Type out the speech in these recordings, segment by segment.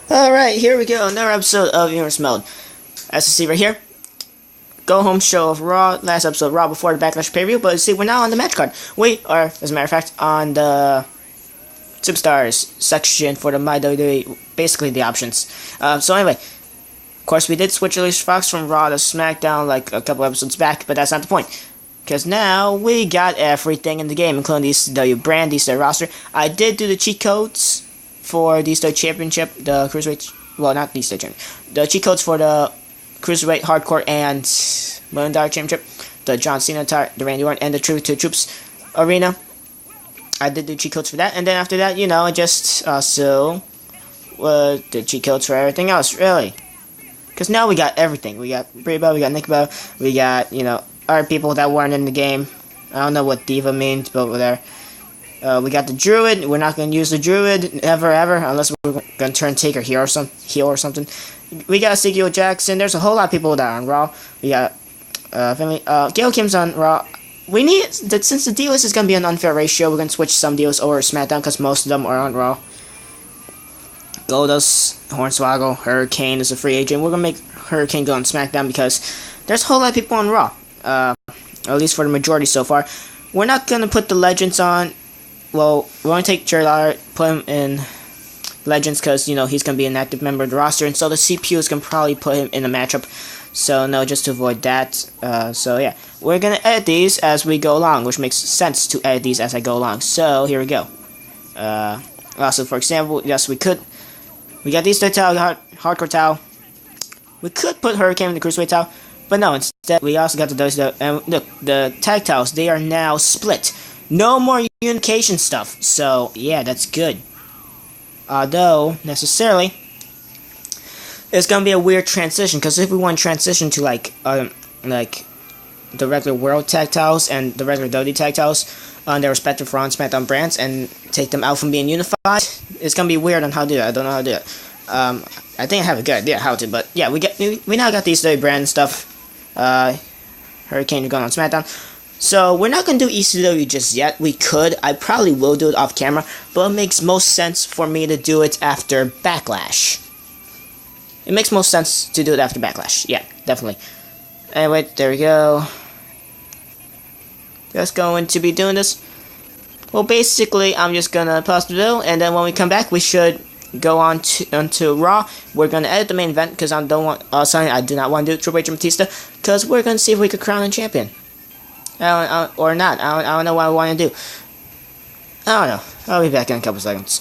Alright, here we go. Another episode of Universe Mode. As you see right here, go home show of Raw. Last episode of Raw before the Backlash pay-per-view. But see, we're now on the match card. We are, as a matter of fact, on the Superstars section for the My WWE, basically the options. So anyway, of course we did switch Alicia Fox from Raw to SmackDown like a couple episodes back, but that's not the point. Because now we got everything in the game, including the ECW brand, the ECW roster. I did do the cheat codes for the ECW Championship, the Cruiserweight, well, not the ECW Championship, the cheat codes for the Cruiserweight, Hardcore, and $1 Million Championship, the John Cena attire, the Randy Orton, and the Truth to Troops Arena. I did do cheat codes for that, and then after that, I just also did cheat codes for everything else, really. Because now we got everything. We got Bray Bell, we got Nick Bell, we got, other people that weren't in the game. I don't know what Diva means, but whatever. We got the Druid. We're not going to use the Druid ever, unless we're going to turn Taker heel or something. We got Ezekiel Jackson. There's a whole lot of people that are on Raw. We got Gail Kim's on Raw. We need that since the D list is going to be an unfair ratio. We're going to switch some deals over to SmackDown because most of them are on Raw. Goldust, Hornswoggle, Hurricane is a free agent. We're going to make Hurricane go on SmackDown because there's a whole lot of people on Raw. At least for the majority so far. We're not going to put the Legends on. Well, we're going to take Jerry Lawler, put him in Legends because, he's going to be an active member of the roster. And so the CPU is going to probably put him in a matchup. So, no, just to avoid that. So, yeah. We're going to edit these as we go along, which makes sense to edit these as I go along. So, here we go. Also, for example, yes, we got these towel, Hardcore towel. We could put Hurricane in the Cruiserweight towel. But no, instead, we also got the WCW. And look, the tag towels, they are now split. No more unification stuff. So, yeah, that's good. Although, necessarily, it's going to be a weird transition. Because if we want to transition to, like the regular World tag towels and the regular WWE tag towels on their respective Raw and SmackDown brands and take them out from being unified, it's going to be weird on how to do it. I don't know how to do it. I think I have a good idea how to, but yeah, we now got these WWE brand stuff. Hurricane going on SmackDown. So we're not going to do ECW just yet. We could. I probably will do it off camera. But it makes most sense for me to do it after Backlash. It makes most sense to do it after Backlash. Yeah, definitely. Anyway, there we go. Just going to be doing this. Well, basically, I'm just going to pause the video. And then when we come back, we should go onto Raw. We're gonna edit the main event because I do not want to do Triple H and Batista because we're gonna see if we could crown a champion, or not. I don't know what I want to do. I don't know. I'll be back in a couple seconds.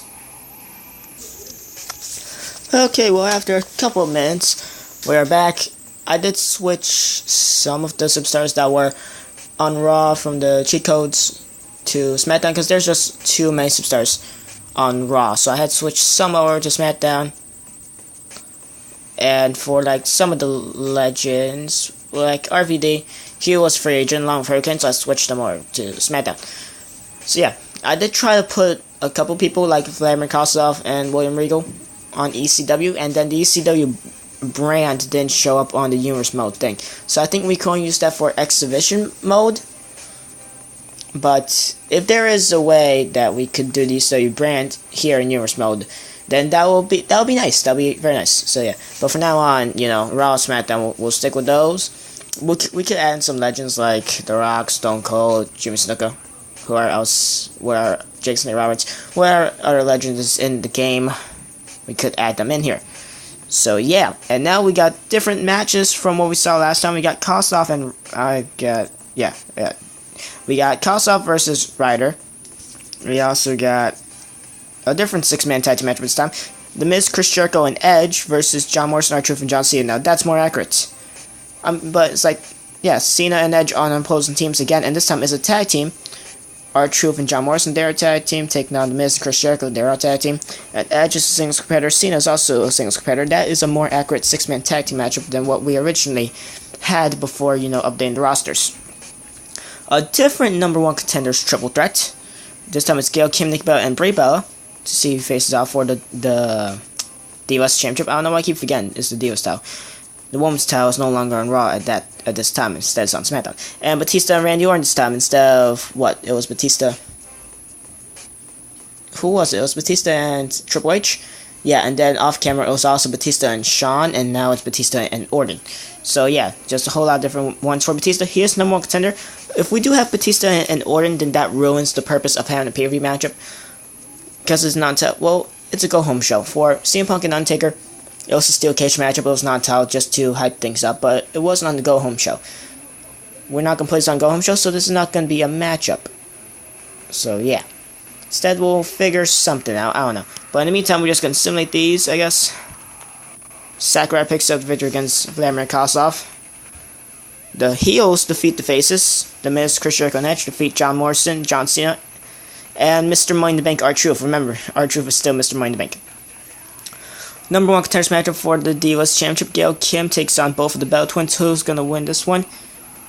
Okay, well after a couple of minutes, we're back. I did switch some of the superstars that were on Raw from the cheat codes to SmackDown because there's just too many superstars on Raw, so I had to switch some over to SmackDown. And for like some of the legends, like RVD, he was free agent along with Hurricane, so I switched them over to SmackDown. So yeah, I did try to put a couple people like Vladimir Kozlov and William Regal on ECW, and then the ECW brand didn't show up on the Universe Mode thing. So I think we can use that for Exhibition Mode. But if there is a way that we could do the ECW brand here in Universe Mode, then that'll be nice. That'll be very nice. So yeah. But for now on, Raw, SmackDown, we'll stick with those. We could add some legends like The Rock, Stone Cold, Jimmy Snuka, where Jake Snake Roberts, where other legends in the game. We could add them in here. So yeah. And now we got different matches from what we saw last time. We got Kossoff and we got Kossoff versus Ryder. We also got a different six-man tag team match this time. The Miz, Chris Jericho, and Edge versus John Morrison, R-Truth, and John Cena. Now, that's more accurate. But it's like, yeah, Cena and Edge on opposing teams again, and this time is a tag team. R-Truth and John Morrison, they're a tag team, taking on The Miz and Chris Jericho, they're a tag team. And Edge is a singles competitor, Cena is also a singles competitor. That is a more accurate six-man tag team matchup than what we originally had before, updating the rosters. A different number one contenders triple threat. This time it's Gail Kim, Nick Bella, and Bray Bella to see who faces out for the Divas Championship. I don't know why I keep forgetting it's the Divas title. The women's title is no longer on Raw at this time. Instead, it's on SmackDown. And Batista and Randy Orton this time instead of what? It was Batista. Who was it? It was Batista and Triple H. Yeah, and then off camera it was also Batista and Shawn, and now it's Batista and Orton. So yeah, just a whole lot of different ones for Batista. He is number one contender. If we do have Batista and Orton, then that ruins the purpose of having a pay-per-view matchup. Because it's not well, it's a go-home show. For CM Punk and Undertaker, it was a steel cage matchup. It was not title just to hype things up, but it wasn't on the go-home show. We're not going to put this on go-home show, so this is not going to be a matchup. So yeah. Instead, we'll figure something out. I don't know. But in the meantime, we're just going to simulate these, I guess. Sakurai picks up the victory against Vladimir Kozlov. The heels defeat the faces. The Miz, Chris Jericho, and Edge defeat John Morrison, John Cena, and Mr. Money in the Bank, R-Truth. Remember, R-Truth is still Mr. Money in the Bank. Number one contenders matchup for the Divas Championship. Gail Kim takes on both of the Bell Twins. Who's going to win this one?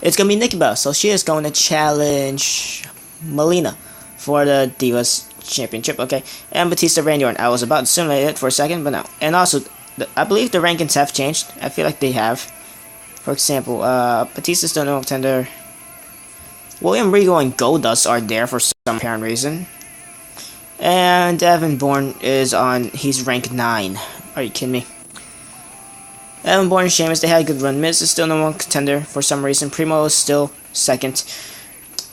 It's going to be Nikki Bella. So she is going to challenge Melina for the Divas Championship. Okay. And Batista, Randy Orton. I was about to simulate it for a second, but no. And also, I believe the rankings have changed. I feel like they have. For example, Batista's still no contender. William Regal and Goldust are there for some apparent reason. And Evan Bourne is on, he's ranked 9. Are you kidding me? Evan Bourne and Sheamus, they had a good run. Miz is still number one contender for some reason. Primo is still second.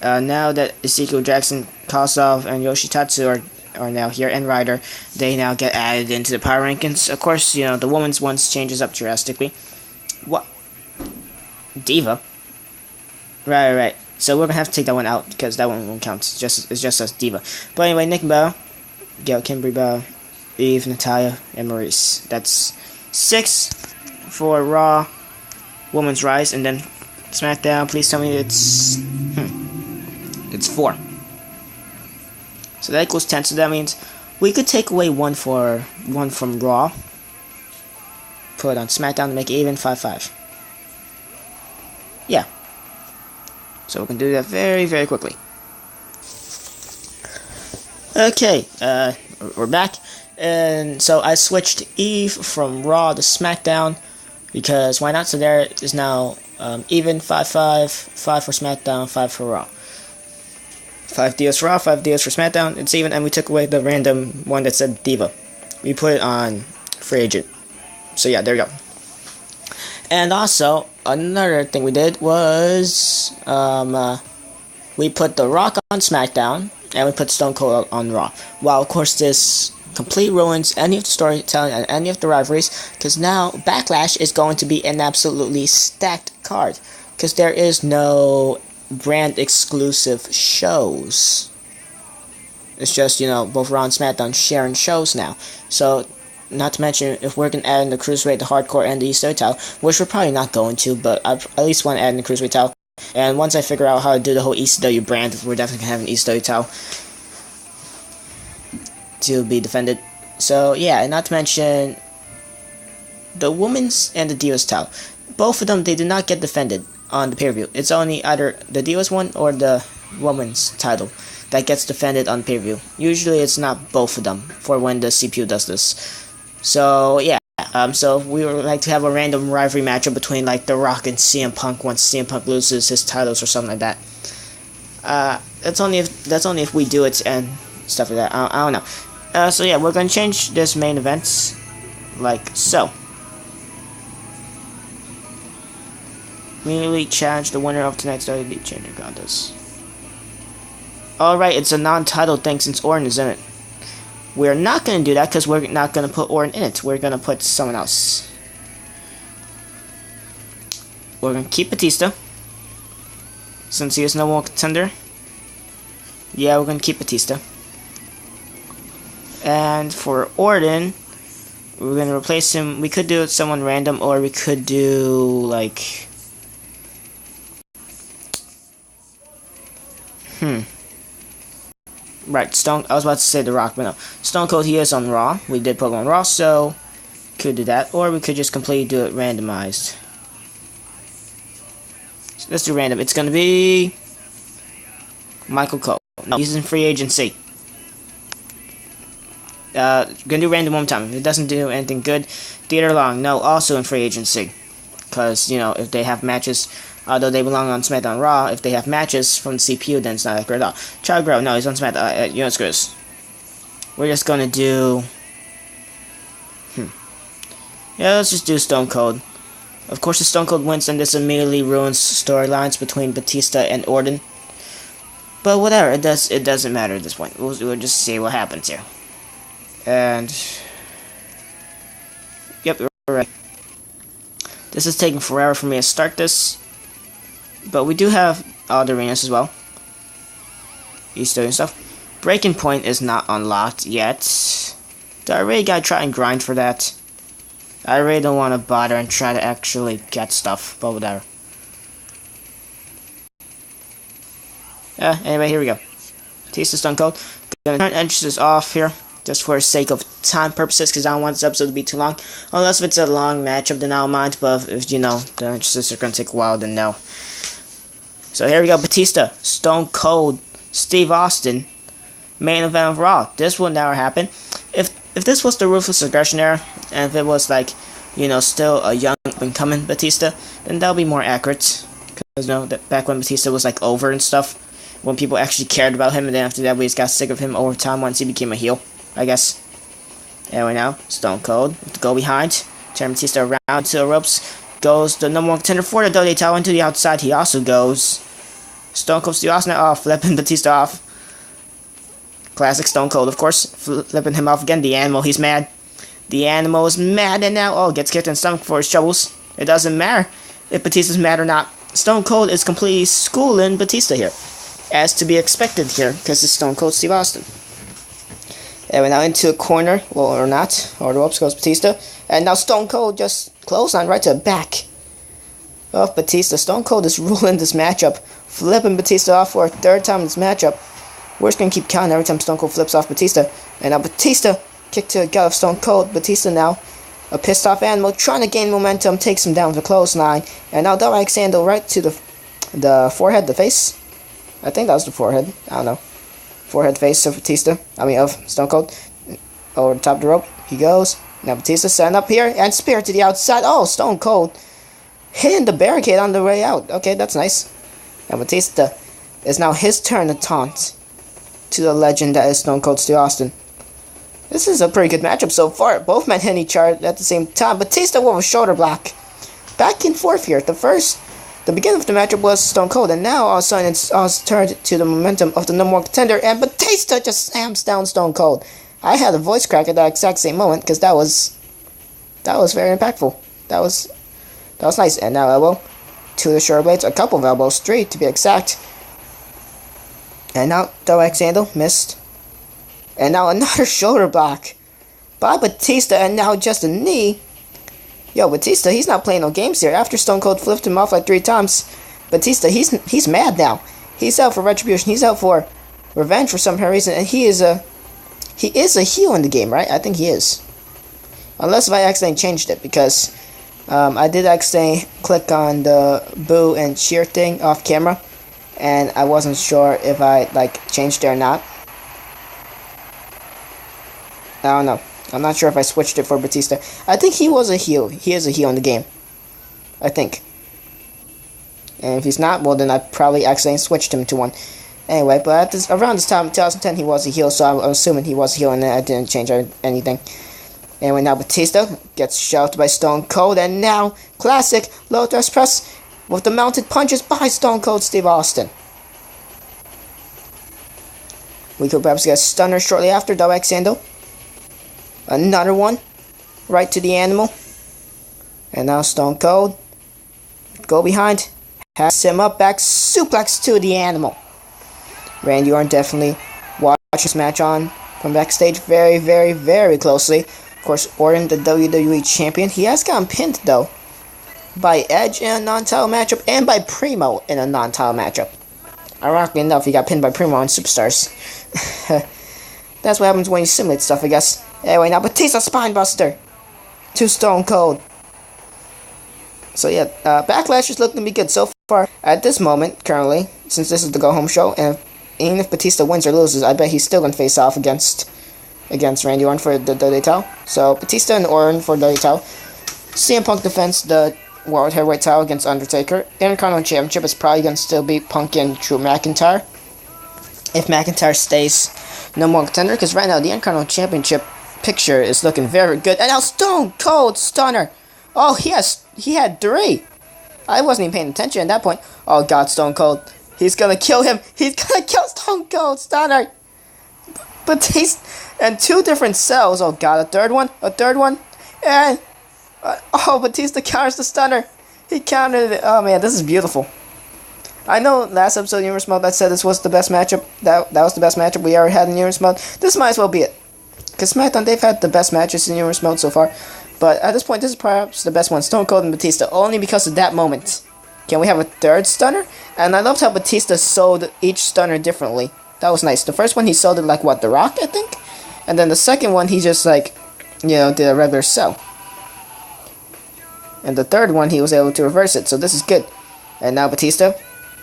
Now that Ezekiel Jackson, Kozlov, and Yoshitatsu are now here, and Ryder, they now get added into the power rankings. Of course, you know, the women's ones changes up drastically. What? Diva? Right. So we're gonna have to take that one out because that one won't count. It's just as Diva. But anyway, Nick Bell, Gail Kimberly Bell, Eve, Natalia, and Maurice. That's 6 for Raw, Women's Rise, and then SmackDown. Please tell me it's 4. So that equals 10. So that means we could take away one from Raw, put it on SmackDown to make it even 5-5. Yeah. So we can do that very, very quickly. Okay, we're back. And so I switched Eve from Raw to SmackDown because why not? So there is now even 5-5, 5 for SmackDown, 5 for Raw. 5 Divas for Raw, 5 Divas for SmackDown. It's even, and we took away the random one that said Diva. We put it on Free Agent. So yeah, there we go. And also, another thing we did was, we put The Rock on SmackDown, and we put Stone Cold on Raw. While, of course, this completely ruins any of the storytelling and any of the rivalries, because now Backlash is going to be an absolutely stacked card, because there is no brand-exclusive shows. It's just, you know, both Raw and SmackDown sharing shows now. So, not to mention, if we're going to add in the Cruiserweight, the Hardcore, and the ECW title, which we're probably not going to, but I at least want to add in the Cruiserweight title. And once I figure out how to do the whole ECW brand, we're definitely going to have an ECW title to be defended. So, yeah, and not to mention, the Women's and the Divas title. Both of them, they do not get defended on the pay-per-view. It's only either the Divas one or the Women's title that gets defended on pay-per-view. Usually, it's not both of them for when the CPU does this. So, yeah, so we would like to have a random rivalry matchup between, like, The Rock and CM Punk once CM Punk loses his titles or something like that. That's only if we do it and stuff like that. I don't know. So, yeah, we're going to change this main event like so. Immediately challenge the winner of tonight's WWE Championship contest. Alright, it's a non-title thing since Orton is in it. We're not going to do that because we're not going to put Orton in it. We're going to put someone else. We're going to keep Batista, since he is no more contender. Yeah, we're going to keep Batista. And for Orton, we're going to replace him. We could do it someone random, or we could do, like... Right, I was about to say The Rock, but no. Stone Cold, he is on Raw. We did put him on Raw, so could do that. Or we could just completely do it randomized. So let's do random. It's going to be Michael Cole. No, he's in free agency. Gonna do random one time. If it doesn't do anything good, Theater Long. No, also in free agency. Because, you know, if they have matches... Although they belong on SmackDown Raw, if they have matches from the CPU, then it's not that great at all. Chad Grove, no, he's on SmackDown. You know, screw this. We're just gonna do... Yeah, let's just do Stone Cold. Of course, if Stone Cold wins, then this immediately ruins storylines between Batista and Orton. But whatever, it doesn't matter at this point. We'll just see what happens here. And yep, you're right. This is taking forever for me to start this, but we do have other arenas as well. He's doing stuff. Breaking Point is not unlocked yet. Do I really gotta try and grind for that? I really don't want to bother and try to actually get stuff, but whatever. Anyway, here we go. Batista, Stone Cold. Gonna turn entrances off here, just for the sake of time purposes, because I don't want this episode to be too long. Unless if it's a long matchup, then I don't mind, but if, the entrances are gonna take a while, then no. So here we go, Batista, Stone Cold, Steve Austin, main event of Raw. This will never happen. If this was the Ruthless Aggression era, and if it was like, still a young up-and-coming Batista, then that'll be more accurate. Because, that back when Batista was like over and stuff, when people actually cared about him, and then after that we just got sick of him over time once he became a heel, I guess. Anyway, now, Stone Cold, with the go behind, turn Batista around to the ropes, goes the number 1 contender for the WWE title into the outside. He also goes Stone Cold Steve Austin off, flipping Batista off. Classic Stone Cold, of course, flipping him off again. The Animal, he's mad. The Animal is mad, and now, gets kicked in the stomach for his troubles. It doesn't matter if Batista's mad or not. Stone Cold is completely schooling Batista here, as to be expected here, because it's Stone Cold Steve Austin. And we're now into a corner, well, or not, or the ropes goes Batista, and now Stone Cold just clothesline right to the back of Batista. Stone Cold is ruling this matchup, flipping Batista off for a 3rd time in this matchup. We're just going to keep counting every time Stone Cold flips off Batista. And now Batista, kick to the gut of Stone Cold. Batista now, a pissed off Animal, trying to gain momentum, takes him down to the clothesline. And now double axe handle right to the forehead, the face. I think that was the forehead. I don't know. Forehead, face of Batista. Of Stone Cold. Over the top of the rope. He goes. Now Batista setting up here. And spear to the outside. Oh, Stone Cold hitting the barricade on the way out. Okay, that's nice. And Batista, it's now his turn to taunt to the legend that is Stone Cold Steve Austin. This is a pretty good matchup so far. Both men hitting each other at the same time. Batista with a shoulder block. Back and forth here. The beginning of the matchup was Stone Cold, and now all of a sudden it's turned to the momentum of the number 1 contender, and Batista just slams down Stone Cold. I had a voice crack at that exact same moment, because that was very impactful. That was nice. And now elbow to the shoulder blades, a couple of elbows, 3 to be exact. And now double axe handle, missed. And now another shoulder block by Batista, and now just a knee. Yo, Batista, he's not playing no games here. After Stone Cold flipped him off like 3 times, Batista, he's mad now. He's out for retribution. He's out for revenge for some reason, and he is a heel in the game, right? I think he is. Unless if I accidentally changed it, because I did accidentally click on the boo and cheer thing off camera. And I wasn't sure if I, changed it or not. I don't know. I'm not sure if I switched it for Batista. I think he was a heel. He is a heel in the game. I think. And if he's not, well, then I probably accidentally switched him to one. Anyway, but around this time, 2010, he was a heel, so I'm assuming he was a heel, and I didn't change anything. Anyway, now Batista gets shoved by Stone Cold, and now, classic, low thrust press with the mounted punches by Stone Cold Steve Austin. We could perhaps get a stunner shortly after, double axe handle. Another one, right to the Animal. And now Stone Cold, go behind, has him up, back suplex to the Animal. Randy Orton definitely watched this match on from backstage very, very, very closely. Of course, Orton, the WWE Champion, he has gotten pinned, though, by Edge in a non-title matchup and by Primo in a non-title matchup. Ironically enough, he got pinned by Primo on Superstars. That's what happens when you simulate stuff, I guess. Anyway, now Batista spinebuster to Stone Cold. So yeah, Backlash is looking to be good so far at this moment, currently, since this is the go-home show. And even if Batista wins or loses, I bet he's still going to face off against Randy Orton for the WWE title. So Batista and Orton for the WWE title. CM Punk defends the World Heavyweight title against Undertaker. Intercontinental Championship is probably going to still be Punk and Drew McIntyre. If McIntyre stays number 1 contender, because right now the Intercontinental Championship picture is looking very good. And now Stone Cold Stunner. Oh, he had 3. I wasn't even paying attention at that point. Oh God, Stone Cold. He's gonna kill him. He's gonna kill Stone Cold Stunner. Batista and 2 different cells. Oh God, a third one, and oh, Batista counters the stunner. He countered it. Oh man, this is beautiful. I know last episode of Universe Mode I said this was the best matchup. That was the best matchup we ever had in Universe Mode. This might as well be it. Because SmackDown, they've had the best matches in Universe Mode so far. But at this point, this is perhaps the best one. Stone Cold and Batista, only because of that moment. Can we have a third stunner? And I loved how Batista sold each stunner differently. That was nice. The first one, he sold it like, what, The Rock, I think? And then the second one, he just, like, you know, did a regular sell. And the third one, he was able to reverse it. So this is good. And now Batista,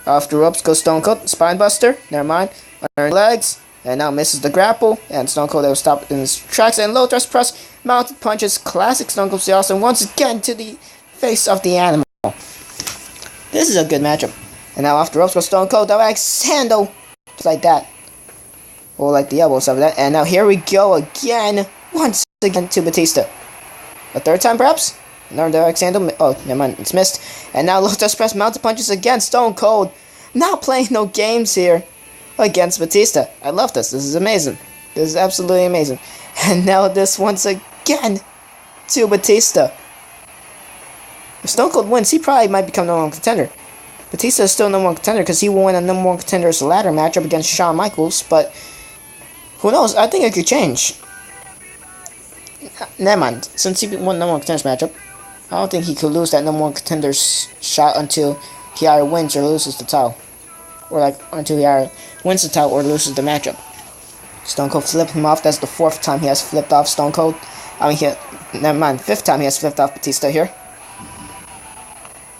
off the ropes, goes Stone Cold. Spinebuster, never mind. Under legs. And now misses the grapple. And Stone Cold will stop in his tracks. And low thrust press, mounted punches. Classic Stone Cold Steve Austin once again to the face of the animal. This is a good matchup. And now off the ropes goes Stone Cold. Double axe handle. Just like that. Or like the elbows of that. And now here we go again. Once again to Batista. A third time perhaps? Another double axe handle. Oh, never mind. It's missed. And now low thrust press, mounted punches again. Stone Cold. Not playing no games here. Against Batista. I love this. This is amazing. This is absolutely amazing. And now this once again to Batista. If Stone Cold wins, he probably might become number 1 contender. Batista is still number 1 contender because he will win a number 1 contender's ladder matchup against Shawn Michaels. But who knows? I think it could change. Never mind. Since he won number 1 contender's matchup, I don't think he could lose that number 1 contender's shot until he either wins or loses the title. Or like until he either wins the title or loses the matchup. Stone Cold flipped him off. That's the 4th time he has flipped off Stone Cold. I mean, never mind. 5th time he has flipped off Batista here.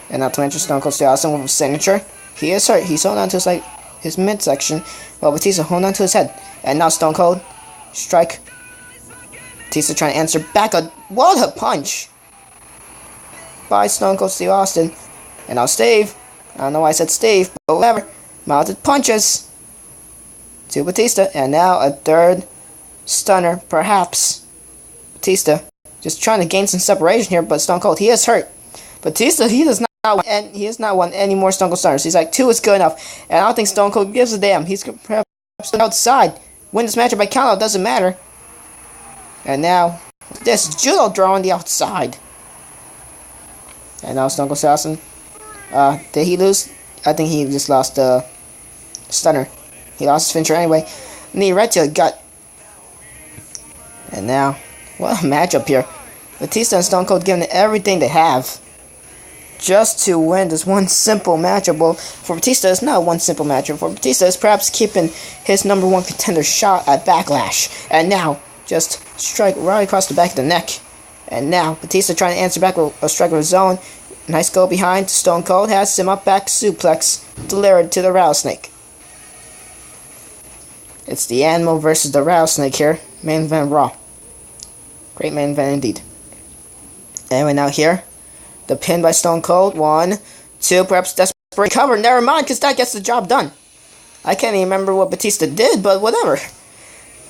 And not to mention Stone Cold Steve Austin with a signature. He is hurt. He's holding on to his, like, his midsection. While Batista holding on to his head. And now Stone Cold. Strike. Batista trying to answer back. What a punch. By Stone Cold Steve Austin. And now Steve. I don't know why I said Steve, but whatever. Mounted punches to Batista. And now a third stunner, perhaps. Batista just trying to gain some separation here, but Stone Cold, he is hurt. Batista, he has not won any more Stone Cold stunners. He's like, 2 is good enough. And I don't think Stone Cold gives a damn. He's perhaps outside. Win this matchup by countout, doesn't matter. And now, this judo draw on the outside. And now Stone Cold Steve Austin. Did he lose? I think he just lost the stunner. He lost his finisher anyway. Knee right to the gut. And now, what a matchup here. Batista and Stone Cold giving it everything they have just to win this one simple matchup. Well, for Batista, it's not one simple matchup. For Batista, it's perhaps keeping his number 1 contender shot at Backlash. And now, just strike right across the back of the neck. And now, Batista trying to answer back with a strike with his own. Nice go behind. Stone Cold has him up back suplex delivered to the rattlesnake. It's the animal versus the rattlesnake here. Main event Raw. Great main event indeed. Anyway, now here. The pin by Stone Cold. 1, 2, perhaps desperate cover. Never mind, because that gets the job done. I can't even remember what Batista did, but whatever.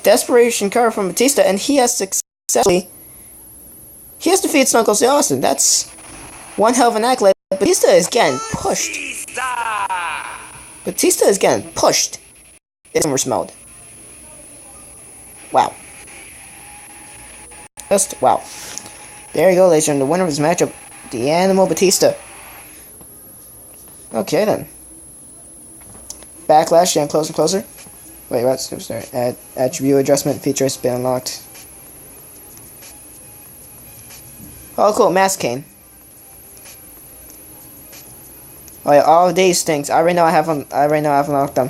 Desperation cover from Batista, and he has successfully... He has defeated Stone Cold Steve Austin. That's one hell of an accolade. Batista is getting pushed. Batista is getting pushed in Universe Mode. Wow. Just wow. There you go, ladies and gentlemen. The winner of this matchup, the Animal Batista. Okay then. Backlash getting closer and closer. Wait, what's there? Attribute adjustment feature has been unlocked. Oh, cool. Mask Cane. Oh yeah, all of these things. I already know I have unlocked them.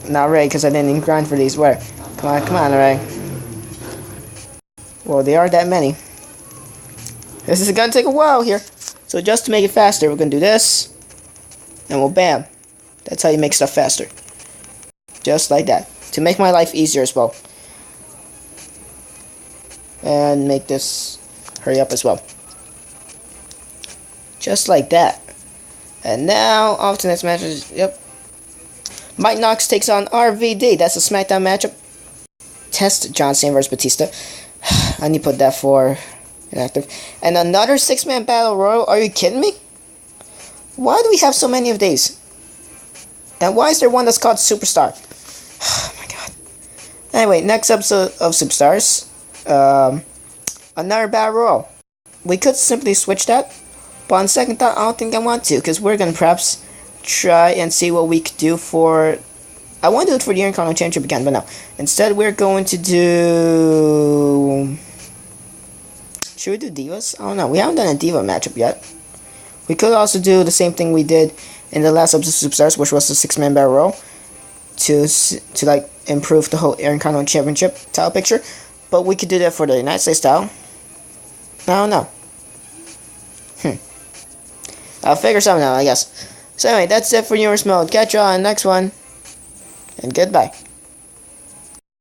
Not Ray, because I didn't even grind for these. Where? Come on, Ray. Well, there are that many. This is gonna take a while here. So just to make it faster, we're gonna do this. And we'll bam. That's how you make stuff faster. Just like that. To make my life easier as well. And make this hurry up as well. Just like that. And now, off to the next match. Yep. Mike Knox takes on RVD. That's a SmackDown matchup. test John Cena versus Batista. I need to put that for inactive. And another 6-man battle royal? Are you kidding me? Why do we have so many of these? And why is there one that's called Superstar? Oh my god. Anyway, next episode of Superstars. Another battle royal. We could simply switch that. But on second thought, I don't think I want to. Because we're going to perhaps try and see what we could do for... I want to do it for the Intercontinental Championship again, but no. Instead, we're going to do... Should we do Divas? I don't know. We haven't done a Diva matchup yet. We could also do the same thing we did in the last episode of Superstars, which was the 6-man battle royal. To like, improve the whole Intercontinental Championship title picture. But we could do that for the United States title. I don't know. I'll figure something out, I guess. So anyway, that's it for Universe Mode. Catch you all on the next one. And goodbye.